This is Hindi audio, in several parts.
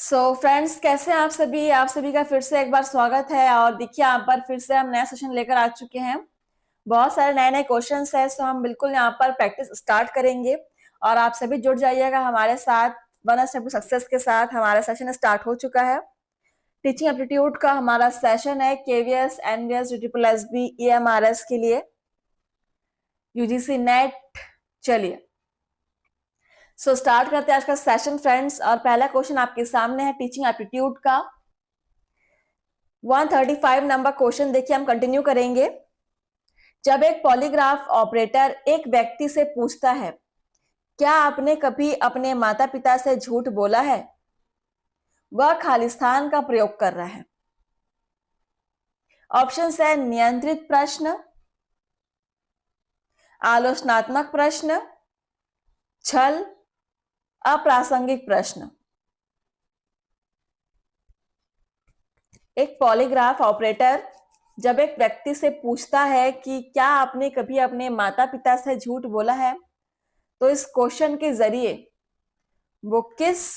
फ्रेंड्स, कैसे हैं आप सभी का फिर से एक बार स्वागत है। और देखिए, यहाँ पर फिर से हम नया सेशन लेकर आ चुके हैं। बहुत सारे नए नए क्वेश्चंस हैं, सो हम बिल्कुल यहाँ पर प्रैक्टिस स्टार्ट करेंगे और आप सभी जुड़ जाइएगा हमारे साथ। वन स्टेप टू सक्सेस के साथ हमारा सेशन स्टार्ट हो चुका है। टीचिंग एप्टीट्यूड का हमारा सेशन है KVS, NVS, triple SB, EMRS के लिए, यूजीसी नेट। चलिए स्टार्ट करते हैं आज का सेशन फ्रेंड्स। और पहला क्वेश्चन आपके सामने है टीचिंग एप्टीट्यूड का 135 नंबर क्वेश्चन। देखिए, हम कंटिन्यू करेंगे। जब एक पॉलीग्राफ ऑपरेटर एक व्यक्ति से पूछता है, क्या आपने कभी अपने माता पिता से झूठ बोला है, वह खालिस्तान का प्रयोग कर रहा है। ऑप्शन है नियंत्रित प्रश्न, आलोचनात्मक प्रश्न, छल, अप्रासंगिक प्रश्न। एक पॉलीग्राफ ऑपरेटर जब एक व्यक्ति से पूछता है कि क्या आपने कभी अपने माता पिता से झूठ बोला है, तो इस क्वेश्चन के जरिए वो किस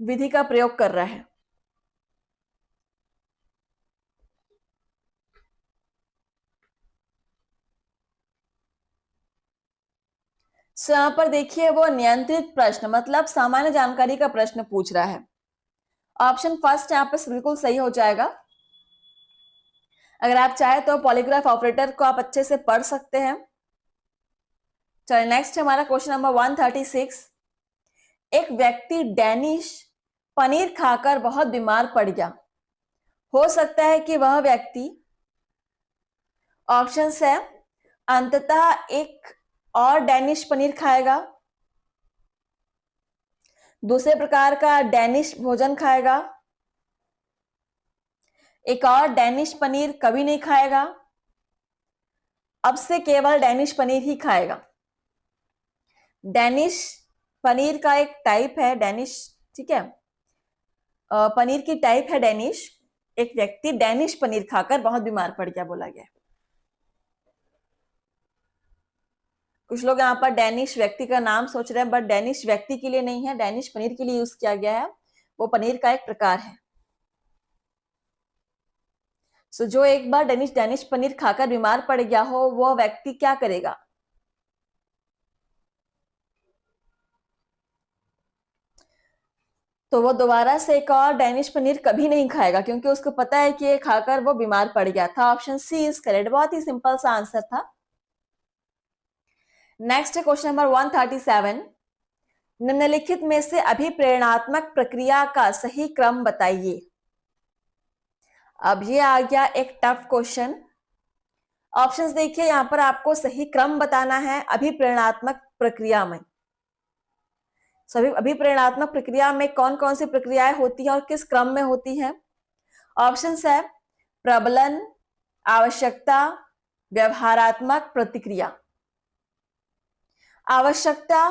विधि का प्रयोग कर रहा है। यहां पर देखिए, वो नियंत्रित प्रश्न मतलब सामान्य जानकारी का प्रश्न पूछ रहा है। ऑप्शन फर्स्ट यहाँ पे बिल्कुल सही हो जाएगा। अगर आप चाहे तो पॉलीग्राफ ऑपरेटर को आप अच्छे से पढ़ सकते हैं। चलिए नेक्स्ट हमारा क्वेश्चन नंबर 136। एक व्यक्ति डैनिश पनीर खाकर बहुत बीमार पड़ गया। हो सकता है कि वह व्यक्ति, ऑप्शन है, अंततः एक और डैनिश पनीर खाएगा, दूसरे प्रकार का डैनिश भोजन खाएगा, एक और डैनिश पनीर कभी नहीं खाएगा, अब से केवल डैनिश पनीर ही खाएगा। डैनिश पनीर का एक टाइप है डैनिश, ठीक है, पनीर की टाइप है डैनिश। एक व्यक्ति डैनिश पनीर खाकर बहुत बीमार पड़ गया बोला गया। कुछ लोग यहाँ पर डैनिश व्यक्ति का नाम सोच रहे हैं, बट डैनिश व्यक्ति के लिए नहीं है, डैनिश पनीर के लिए यूज किया गया है। वो पनीर का एक प्रकार है। जो एक बार डैनिश पनीर खाकर बीमार पड़ गया हो, वो व्यक्ति क्या करेगा। तो वो दोबारा से एक और डैनिश पनीर कभी नहीं खाएगा, क्योंकि उसको पता है कि ये खाकर वो बीमार पड़ गया था। Option C is correct. बहुत ही सिंपल सा आंसर था। Next question number 137। निम्नलिखित में से अभिप्रेरणात्मक प्रक्रिया का सही क्रम बताइए। अब ये आ गया एक टफ क्वेश्चन। ऑप्शंस देखिए, यहां पर आपको सही क्रम बताना है अभिप्रेरणात्मक प्रक्रिया में। सभी अभिप्रेरणात्मक प्रक्रिया में कौन कौन सी प्रक्रियाएं होती हैं और किस क्रम में होती हैं। ऑप्शंस है प्रबलन, आवश्यकता, व्यवहारात्मक प्रतिक्रिया। आवश्यकता,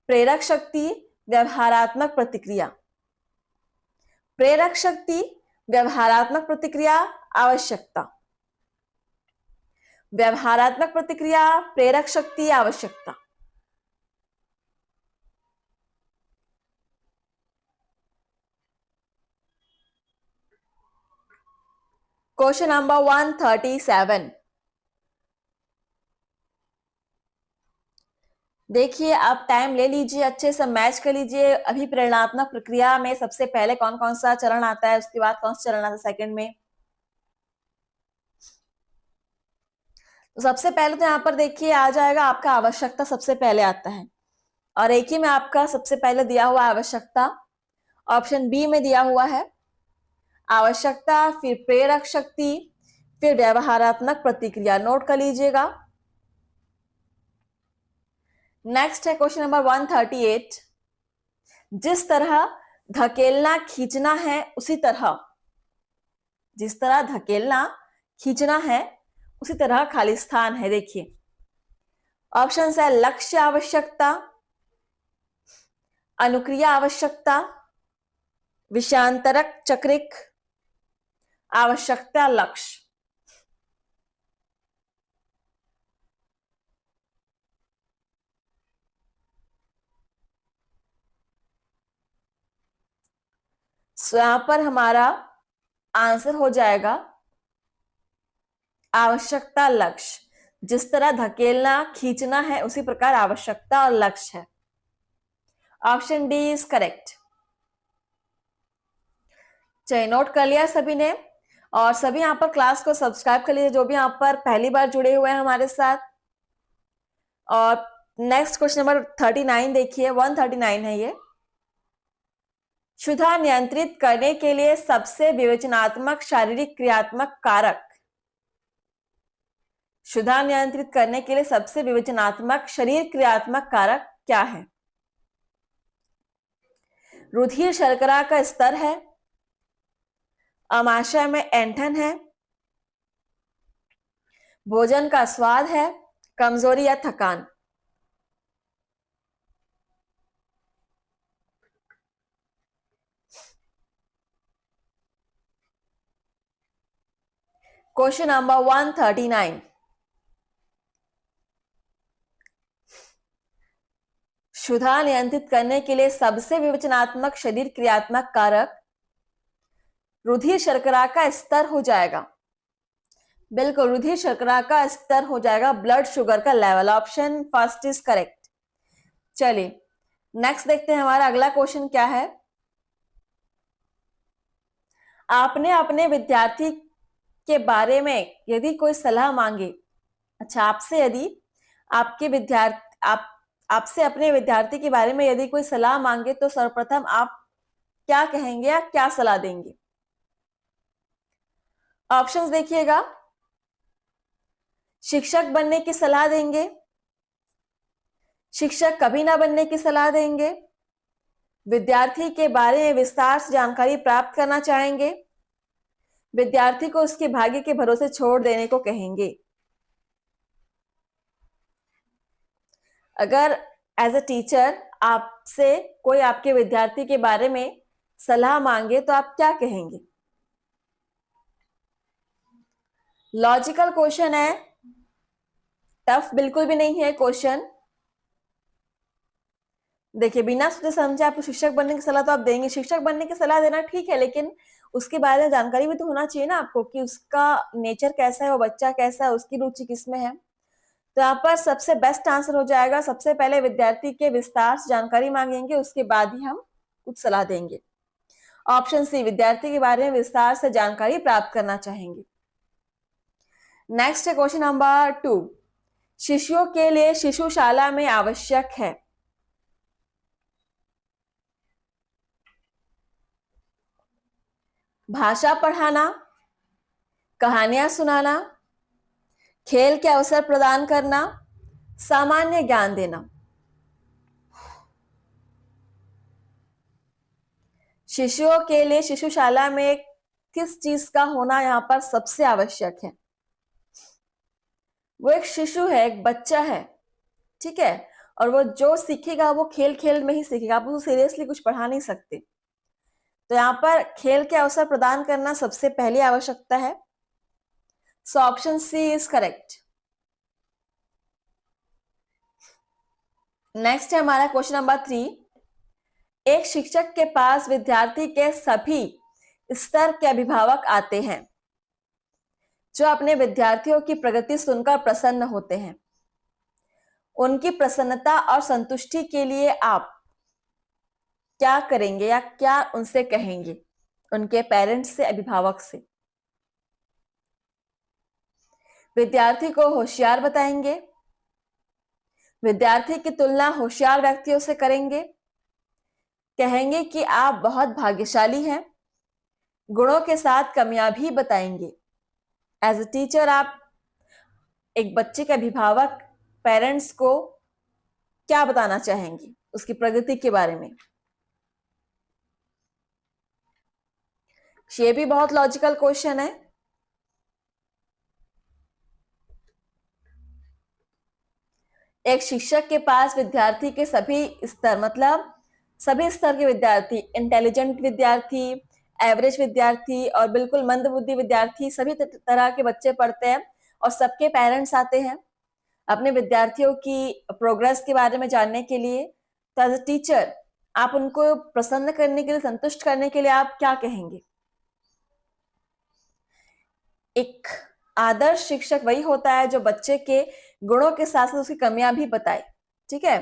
प्रेरक शक्ति, व्यवहारात्मक प्रतिक्रिया। प्रेरक शक्ति, व्यवहारात्मक प्रतिक्रिया, आवश्यकता। व्यवहारात्मक प्रतिक्रिया, प्रेरक शक्ति, आवश्यकता। Question number 137। देखिए, आप टाइम ले लीजिए, अच्छे से मैच कर लीजिए। अभिप्रेरणात्मक प्रक्रिया में सबसे पहले कौन कौन सा चरण आता है, उसके बाद कौन सा चरण आता है सेकंड में। तो सबसे पहले तो यहाँ पर देखिए आ जाएगा आपका आवश्यकता, सबसे पहले आता है। और एक ही में आपका सबसे पहले दिया हुआ आवश्यकता, ऑप्शन बी में दिया हुआ है आवश्यकता, फिर प्रेरक शक्ति, फिर व्यवहारात्मक प्रतिक्रिया। नोट कर लीजिएगा। नेक्स्ट है क्वेश्चन नंबर 138। जिस तरह धकेलना खींचना है उसी तरह, जिस तरह धकेलना खींचना है उसी तरह खालिस्तान है। देखिए ऑप्शन है लक्ष्य आवश्यकता, अनुक्रिया आवश्यकता, विषयांतरक चक्रिक, आवश्यकता लक्ष्य। सो यहां पर हमारा आंसर हो जाएगा आवश्यकता लक्ष्य। जिस तरह धकेलना खींचना है उसी प्रकार आवश्यकता और लक्ष्य है। Option D is correct. चलिए नोट कर लिया सभी ने, और सभी यहाँ पर क्लास को सब्सक्राइब कर लीजिए जो भी यहाँ पर पहली बार जुड़े हुए हैं हमारे साथ। और नेक्स्ट क्वेश्चन नंबर 39 देखिए, 139 है ये। क्षुधा नियंत्रित करने के लिए सबसे विवेचनात्मक शारीरिक क्रियात्मक कारक। क्षुधा नियंत्रित करने के लिए सबसे विवेचनात्मक शरीर क्रियात्मक कारक क्या है? रुधिर शर्करा का स्तर है, आमाशय में ऐंठन है, भोजन का स्वाद है, कमजोरी या थकान। Question number 139। क्षुधा नियंत्रित करने के लिए सबसे विवेचनात्मक शरीर क्रियात्मक कारक रुधिर शर्करा का स्तर हो जाएगा। बिल्कुल, रुधिर शर्करा का स्तर हो जाएगा, ब्लड शुगर का level. Option first is correct. चलिए नेक्स्ट देखते हैं हमारा अगला क्वेश्चन क्या है। आपने अपने विद्यार्थी के बारे में यदि कोई सलाह मांगे, अच्छा आपसे यदि आपके विद्यार्थी आपसे अपने विद्यार्थी के बारे में यदि कोई सलाह मांगे तो सर्वप्रथम आप क्या कहेंगे या क्या सलाह देंगे? ऑप्शंस देखिएगा। शिक्षक बनने की सलाह देंगे, शिक्षक कभी ना बनने की सलाह देंगे, विद्यार्थी के बारे में विस्तार से जानकारी प्राप्त करना चाहेंगे, विद्यार्थी को उसके भाग्य के भरोसे छोड़ देने को कहेंगे। अगर एज अ टीचर आपसे कोई आपके विद्यार्थी के बारे में सलाह मांगे तो आप क्या कहेंगे? लॉजिकल क्वेश्चन है, टफ बिल्कुल भी नहीं है क्वेश्चन। देखिए बिना सोचे समझे आपको शिक्षक बनने की सलाह तो आप देंगे। शिक्षक बनने की सलाह देना ठीक है, लेकिन उसके बारे में जानकारी भी तो होना चाहिए ना आपको कि उसका नेचर कैसा है, वो बच्चा कैसा है, उसकी रुचि किसमें है। तो यहाँ पर सबसे बेस्ट आंसर हो जाएगा, सबसे पहले विद्यार्थी के विस्तार से जानकारी मांगेंगे, उसके बाद ही हम कुछ सलाह देंगे। ऑप्शन सी, विद्यार्थी के बारे में विस्तार से जानकारी प्राप्त करना चाहेंगे। नेक्स्ट है क्वेश्चन नंबर 2। शिशुओं के लिए शिशुशाला में आवश्यक है भाषा पढ़ाना, कहानियां सुनाना, खेल के अवसर प्रदान करना, सामान्य ज्ञान देना। शिशुओं के लिए शिशुशाला में किस चीज का होना यहाँ पर सबसे आवश्यक है? वो एक शिशु है, एक बच्चा है, ठीक है, और वो जो सीखेगा वो खेल खेल में ही सीखेगा, आप उसको सीरियसली कुछ पढ़ा नहीं सकते। तो यहाँ पर खेल के अवसर प्रदान करना सबसे पहली आवश्यकता है। So option C is correct. Next है हमारा क्वेश्चन नंबर 3। एक शिक्षक के पास विद्यार्थी के सभी स्तर के अभिभावक आते हैं जो अपने विद्यार्थियों की प्रगति सुनकर प्रसन्न होते हैं। उनकी प्रसन्नता और संतुष्टि के लिए आप क्या करेंगे या क्या उनसे कहेंगे, उनके पेरेंट्स से, अभिभावक से? विद्यार्थी को होशियार बताएंगे, विद्यार्थी की तुलना होशियार व्यक्तियों से करेंगे, कहेंगे कि आप बहुत भाग्यशाली हैं, गुणों के साथ कमियां भी बताएंगे। एज अ टीचर आप एक बच्चे के अभिभावक पेरेंट्स को क्या बताना चाहेंगे उसकी प्रगति के बारे में? ये भी बहुत लॉजिकल क्वेश्चन है। एक शिक्षक के पास विद्यार्थी के सभी स्तर, मतलब सभी स्तर के विद्यार्थी, इंटेलिजेंट विद्यार्थी, एवरेज विद्यार्थी और बिल्कुल मंद बुद्धि विद्यार्थी, सभी तरह के बच्चे पढ़ते हैं और सबके पेरेंट्स आते हैं अपने विद्यार्थियों की प्रोग्रेस के बारे में जानने के लिए। तो एज अ टीचर आप उनको प्रसन्न करने के लिए, संतुष्ट करने के लिए आप क्या कहेंगे? एक आदर्श शिक्षक वही होता है जो बच्चे के गुणों के साथ साथ उसकी कमियां भी बताए। ठीक है,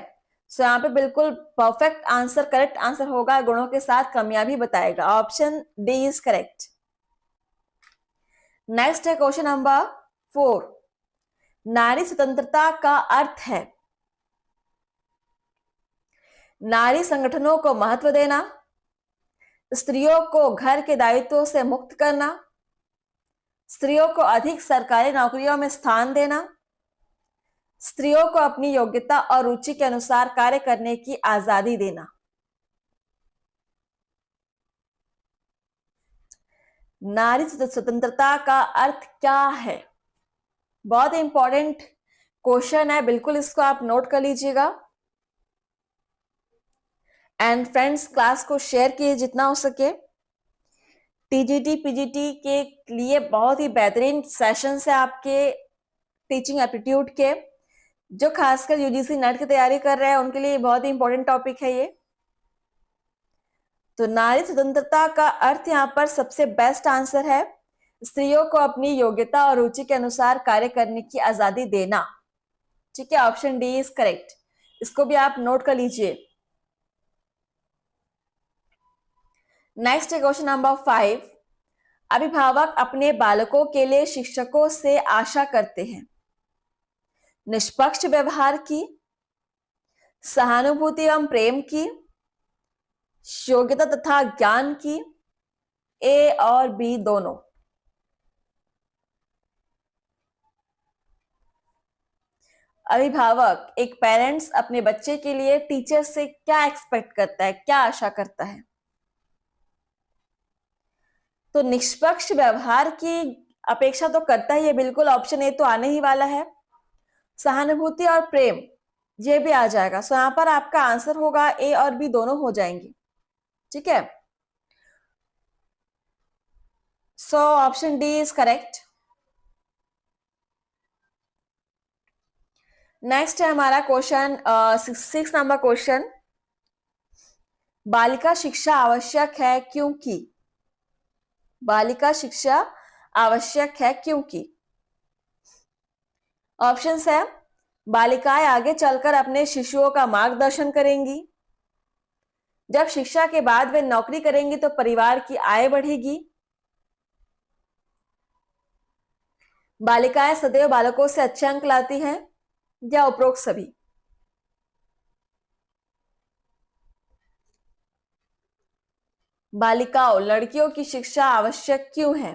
सो यहाँ पे बिल्कुल परफेक्ट आंसर, करेक्ट आंसर होगा गुणों के साथ कमियां भी बताएगा। Option D is correct. Next है क्वेश्चन नंबर 4। नारी स्वतंत्रता का अर्थ है नारी संगठनों को महत्व देना, स्त्रियों को घर के दायित्वों से मुक्त करना, स्त्रियों को अधिक सरकारी नौकरियों में स्थान देना, स्त्रियों को अपनी योग्यता और रुचि के अनुसार कार्य करने की आजादी देना। नारी स्वतंत्रता का अर्थ क्या है? बहुत इंपॉर्टेंट क्वेश्चन है, बिल्कुल इसको आप नोट कर लीजिएगा। एंड फ्रेंड्स, क्लास को शेयर कीजिए जितना हो सके। टीजीटी पीजीटी के लिए बहुत ही बेहतरीन सेशंस है आपके टीचिंग एप्टीट्यूड के, जो खासकर यूजीसी नेट की तैयारी कर रहे हैं उनके लिए बहुत ही इंपॉर्टेंट टॉपिक है ये। तो नारी स्वतंत्रता का अर्थ यहाँ पर सबसे बेस्ट आंसर है स्त्रियों को अपनी योग्यता और रुचि के अनुसार कार्य करने की आजादी देना। ठीक है, ऑप्शन डी इज करेक्ट। इसको भी आप नोट कर लीजिए। नेक्स्ट है क्वेश्चन नंबर 5। अभिभावक अपने बालकों के लिए शिक्षकों से आशा करते हैं निष्पक्ष व्यवहार की, सहानुभूति एवं प्रेम की, योग्यता तथा ज्ञान की, ए और बी दोनों। अभिभावक, एक पेरेंट्स अपने बच्चे के लिए टीचर से क्या एक्सपेक्ट करता है, क्या आशा करता है? तो निष्पक्ष व्यवहार की अपेक्षा तो करता ही है, बिल्कुल ऑप्शन ए तो आने ही वाला है। सहानुभूति और प्रेम ये भी आ जाएगा। सो यहां पर आपका आंसर होगा ए और बी दोनों हो जाएंगे। ठीक है, so option D is correct. Next है हमारा क्वेश्चन 6 नंबर क्वेश्चन। बालिका शिक्षा आवश्यक है क्योंकि? बालिका शिक्षा आवश्यक है क्योंकि ऑप्शंस है बालिकाएं आगे चलकर अपने शिशुओं का मार्गदर्शन करेंगी, जब शिक्षा के बाद वे नौकरी करेंगी तो परिवार की आय बढ़ेगी, बालिकाएं सदैव बालकों से अच्छे अंक लाती हैं, या उपरोक्त सभी। बालिकाओं, लड़कियों की शिक्षा आवश्यक क्यों है?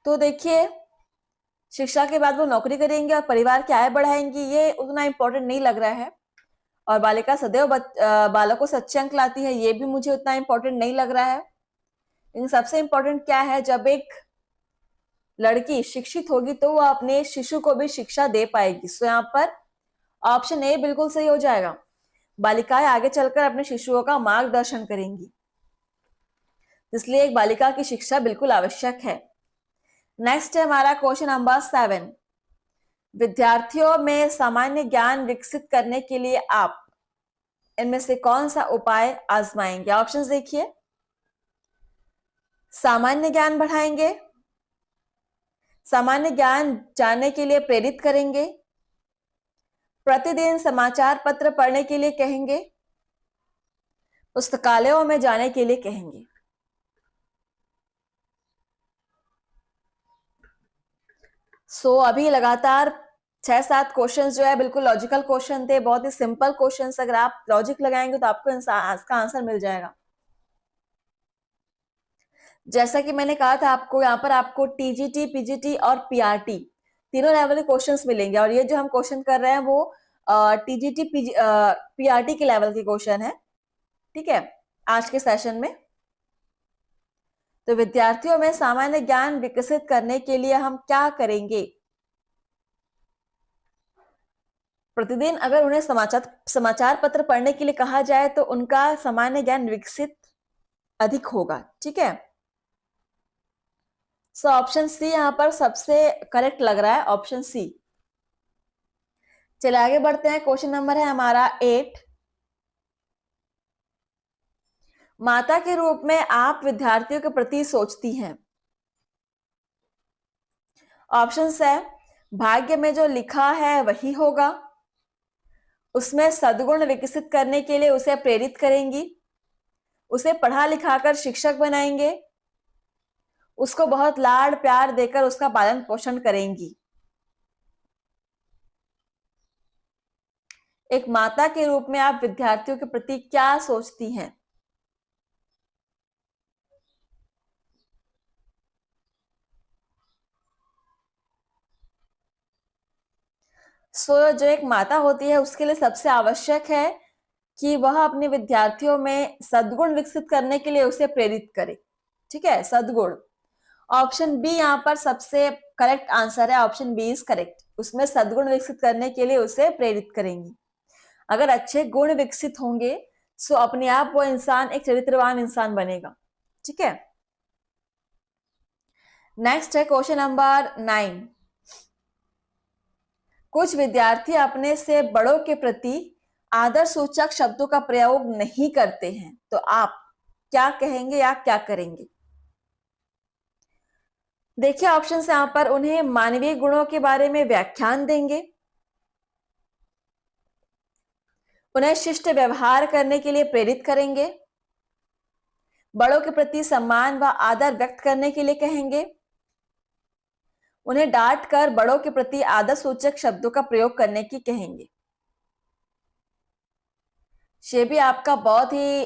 तो देखिए, शिक्षा के बाद वो नौकरी करेंगे और परिवार की आय बढ़ाएंगी, ये उतना इंपॉर्टेंट नहीं लग रहा है। और बालिका सदैव बालकों से अच्छे अंक लाती है, ये भी मुझे उतना इंपॉर्टेंट नहीं लग रहा है। लेकिन सबसे इंपॉर्टेंट क्या है, जब एक लड़की शिक्षित होगी तो वो अपने शिशु को भी शिक्षा दे पाएगी। सो यहाँ पर ऑप्शन ए बिल्कुल सही हो जाएगा। बालिकाएं आगे चलकर अपने शिशुओं का मार्गदर्शन करेंगी, इसलिए एक बालिका की शिक्षा बिल्कुल आवश्यक है। नेक्स्ट है हमारा क्वेश्चन नंबर 7। विद्यार्थियों में सामान्य ज्ञान विकसित करने के लिए आप इनमें से कौन सा उपाय आजमाएंगे? ऑप्शंस देखिए। सामान्य ज्ञान बढ़ाएंगे, सामान्य ज्ञान जानने के लिए प्रेरित करेंगे, प्रतिदिन समाचार पत्र पढ़ने के लिए कहेंगे, पुस्तकालयों में जाने के लिए कहेंगे। सो अभी लगातार 6-7 क्वेश्चन जो है बिल्कुल लॉजिकल क्वेश्चन थे, बहुत ही सिंपल क्वेश्चन। अगर आप लॉजिक लगाएंगे तो आपको इसका आंसर मिल जाएगा। जैसा कि मैंने कहा था आपको, यहाँ पर आपको टीजीटी, पीजीटी और पीआरटी तीनों लेवल के क्वेश्चंस मिलेंगे। और ये जो हम क्वेश्चन कर रहे हैं वो टीजीटी पीआरटी के लेवल के क्वेश्चन है। ठीक है, आज के सेशन में। तो विद्यार्थियों में सामान्य ज्ञान विकसित करने के लिए हम क्या करेंगे? प्रतिदिन अगर उन्हें समाचार पत्र पढ़ने के लिए कहा जाए तो उनका सामान्य ज्ञान विकसित अधिक होगा। ठीक है, सो ऑप्शन सी यहां पर सबसे करेक्ट लग रहा है, ऑप्शन सी। चलिए आगे बढ़ते हैं। क्वेश्चन नंबर है हमारा 8। माता के रूप में आप विद्यार्थियों के प्रति सोचती हैं। ऑप्शंस है, भाग्य में जो लिखा है वही होगा, उसमें सद्गुण विकसित करने के लिए उसे प्रेरित करेंगी, उसे पढ़ा लिखाकर शिक्षक बनाएंगे, उसको बहुत लाड प्यार देकर उसका पालन पोषण करेंगी। एक माता के रूप में आप विद्यार्थियों के प्रति क्या सोचती हैं? जो एक माता होती है उसके लिए सबसे आवश्यक है कि वह अपने विद्यार्थियों में सद्गुण विकसित करने के लिए उसे प्रेरित करे। ठीक है, सद्गुण। ऑप्शन बी यहाँ पर सबसे करेक्ट आंसर है, ऑप्शन बी इज करेक्ट। उसमें सद्गुण विकसित करने के लिए उसे प्रेरित करेंगी। अगर अच्छे गुण विकसित होंगे तो अपने आप वो इंसान एक चरित्रवान इंसान बनेगा। ठीक है, नेक्स्ट है क्वेश्चन नंबर 9। कुछ विद्यार्थी अपने से बड़ों के प्रति आदर सूचक शब्दों का प्रयोग नहीं करते हैं, तो आप क्या कहेंगे या क्या करेंगे? देखिए ऑप्शंस यहां पर, उन्हें मानवीय गुणों के बारे में व्याख्यान देंगे, उन्हें शिष्ट व्यवहार करने के लिए प्रेरित करेंगे, बड़ों के प्रति सम्मान व आदर व्यक्त करने के लिए कहेंगे, उन्हें डांट कर बड़ों के प्रति आदर सूचक शब्दों का प्रयोग करने की कहेंगे। ये भी आपका बहुत ही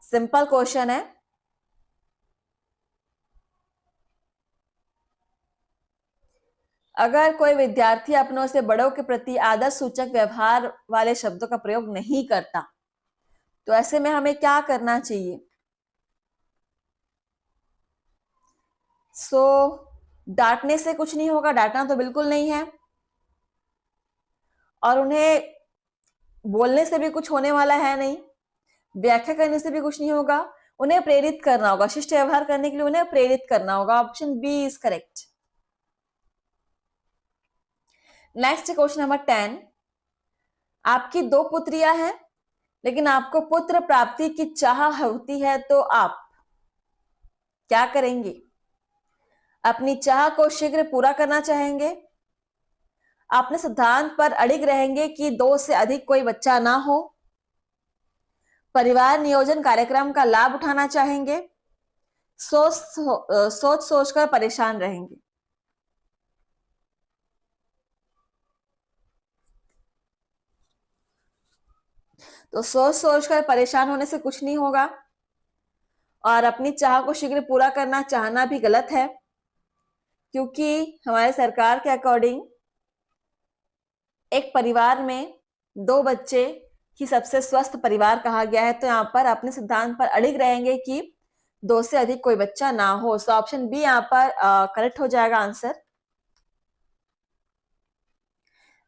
सिंपल क्वेश्चन है। अगर कोई विद्यार्थी अपनों से बड़ों के प्रति आदर सूचक व्यवहार वाले शब्दों का प्रयोग नहीं करता, तो ऐसे में हमें क्या करना चाहिए? डांटने से कुछ नहीं होगा, डांटना तो बिल्कुल नहीं है, और उन्हें बोलने से भी कुछ होने वाला है नहीं, व्याख्या करने से भी कुछ नहीं होगा, उन्हें प्रेरित करना होगा, शिष्ट व्यवहार करने के लिए उन्हें प्रेरित करना होगा। Option B is correct. Next question number 10। आपकी 2 पुत्रियां हैं, लेकिन आपको पुत्र प्राप्ति की चाह होती है, तो आप क्या करेंगे? अपनी चाह को शीघ्र पूरा करना चाहेंगे, अपने सिद्धांत पर अड़िग रहेंगे कि 2 से अधिक कोई बच्चा ना हो, परिवार नियोजन कार्यक्रम का लाभ उठाना चाहेंगे, सोच सोचकर परेशान रहेंगे। तो सोच सोचकर परेशान होने से कुछ नहीं होगा, और अपनी चाह को शीघ्र पूरा करना चाहना भी गलत है, क्योंकि हमारे सरकार के अकॉर्डिंग एक परिवार में 2 बच्चे ही सबसे स्वस्थ परिवार कहा गया है। तो यहाँ पर अपने सिद्धांत पर अड़िग रहेंगे कि 2 से अधिक कोई बच्चा ना हो। सो ऑप्शन बी यहाँ पर करेक्ट हो जाएगा आंसर।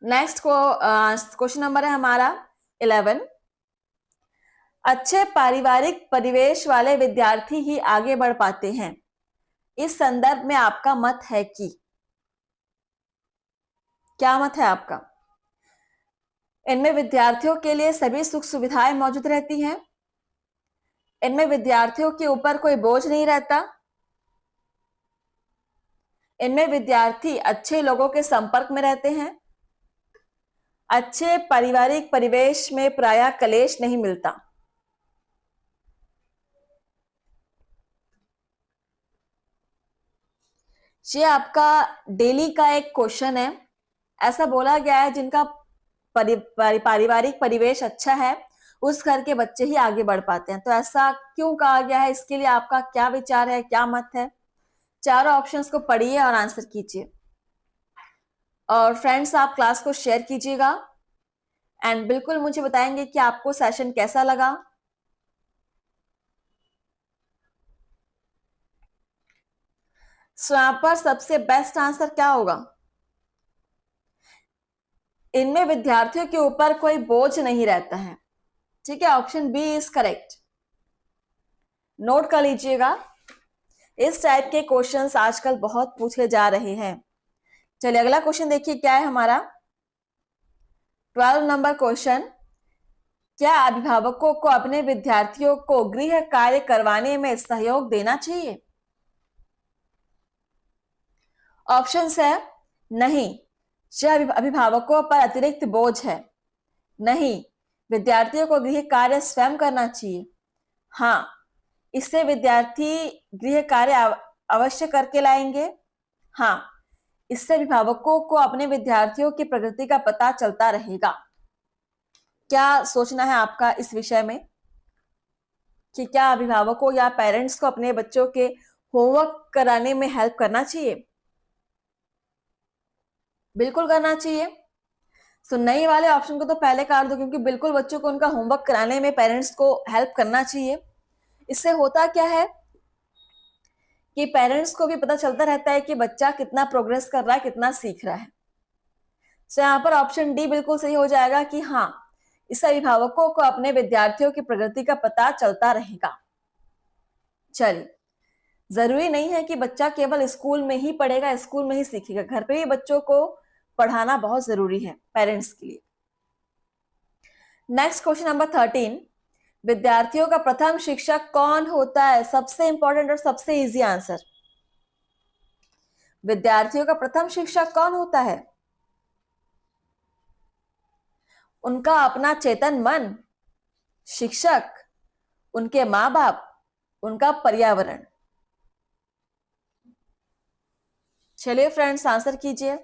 नेक्स्ट क्वेश्चन नंबर है हमारा 11। अच्छे पारिवारिक परिवेश वाले विद्यार्थी ही आगे बढ़ पाते हैं, इस संदर्भ में आपका मत है कि? क्या मत है आपका? इनमें विद्यार्थियों के लिए सभी सुख सुविधाएं मौजूद रहती हैं, इनमें विद्यार्थियों के ऊपर कोई बोझ नहीं रहता, इनमें विद्यार्थी अच्छे लोगों के संपर्क में रहते हैं, अच्छे पारिवारिक परिवेश में प्रायः कलेश नहीं मिलता। ये आपका डेली का एक क्वेश्चन है। ऐसा बोला गया है जिनका पारिवारिक परिवेश अच्छा है, उस घर के बच्चे ही आगे बढ़ पाते हैं। तो ऐसा क्यों कहा गया है, इसके लिए आपका क्या विचार है, क्या मत है? चारों ऑप्शंस को पढ़िए और आंसर कीजिए, और फ्रेंड्स आप क्लास को शेयर कीजिएगा, एंड बिल्कुल मुझे बताएंगे कि आपको सेशन कैसा लगा। यहाँ पर सबसे बेस्ट आंसर क्या होगा? इनमें विद्यार्थियों के ऊपर कोई बोझ नहीं रहता है। ठीक है, option B is correct. Note कर लीजिएगा, इस टाइप के क्वेश्चंस आजकल बहुत पूछे जा रहे हैं। चलिए अगला क्वेश्चन देखिए क्या है हमारा। 12 नंबर क्वेश्चन। क्या अभिभावकों को अपने विद्यार्थियों को गृह कार्य करवाने में सहयोग देना चाहिए? ऑप्शन है नहीं, यह अभिभावकों पर अतिरिक्त बोझ है। नहीं, विद्यार्थियों को गृह कार्य स्वयं करना चाहिए। हाँ, इससे विद्यार्थी गृह कार्य अवश्य करके लाएंगे। हाँ, इससे अभिभावकों को अपने विद्यार्थियों की प्रगति का पता चलता रहेगा। क्या सोचना है आपका इस विषय में कि क्या अभिभावकों या पेरेंट्स को अपने बच्चों के होमवर्क कराने में हेल्प करना चाहिए? बिल्कुल करना चाहिए। तो नई वाले ऑप्शन को तो पहले काट दो, क्योंकि बिल्कुल बच्चों को उनका होमवर्क कराने में पेरेंट्स को हेल्प करना चाहिए। इससे होता क्या है कि पेरेंट्स को भी पता चलता रहता है कि बच्चा कितना प्रोग्रेस कर रहा है, कितना सीख रहा है। तो यहाँ पर ऑप्शन डी बिल्कुल सही हो जाएगा कि हाँ, इससे अभिभावकों को अपने विद्यार्थियों की प्रगति का पता चलता रहेगा। चलिए, जरूरी नहीं है कि बच्चा केवल स्कूल में ही पढ़ेगा, स्कूल में ही सीखेगा, घर पे भी बच्चों को पढ़ाना बहुत जरूरी है पेरेंट्स के लिए। नेक्स्ट क्वेश्चन नंबर 13, विद्यार्थियों का प्रथम शिक्षक कौन होता है? सबसे इंपॉर्टेंट और सबसे इजी आंसर, विद्यार्थियों का प्रथम शिक्षक कौन होता है? उनका अपना चेतन मन, शिक्षक, उनके माँ बाप, उनका पर्यावरण। चलिए फ्रेंड्स, आंसर कीजिए।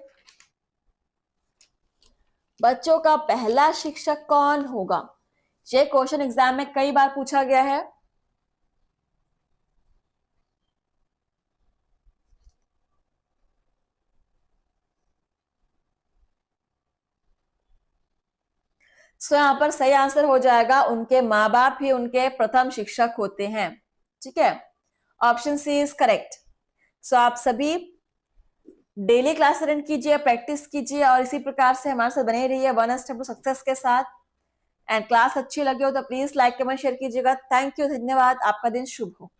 बच्चों का पहला शिक्षक कौन होगा? ये क्वेश्चन एग्जाम में कई बार पूछा गया है। सो यहां पर सही आंसर हो जाएगा, उनके माँ बाप ही उनके प्रथम शिक्षक होते हैं। ठीक है, ऑप्शन सी इज करेक्ट। सो आप सभी डेली क्लास अटेंड कीजिए, प्रैक्टिस कीजिए और इसी प्रकार से हमारे साथ बने रहिए वन स्टेप टू सक्सेस के साथ। एंड क्लास अच्छी लगी हो तो प्लीज लाइक कमेंट शेयर कीजिएगा। थैंक यू, धन्यवाद। आपका दिन शुभ हो।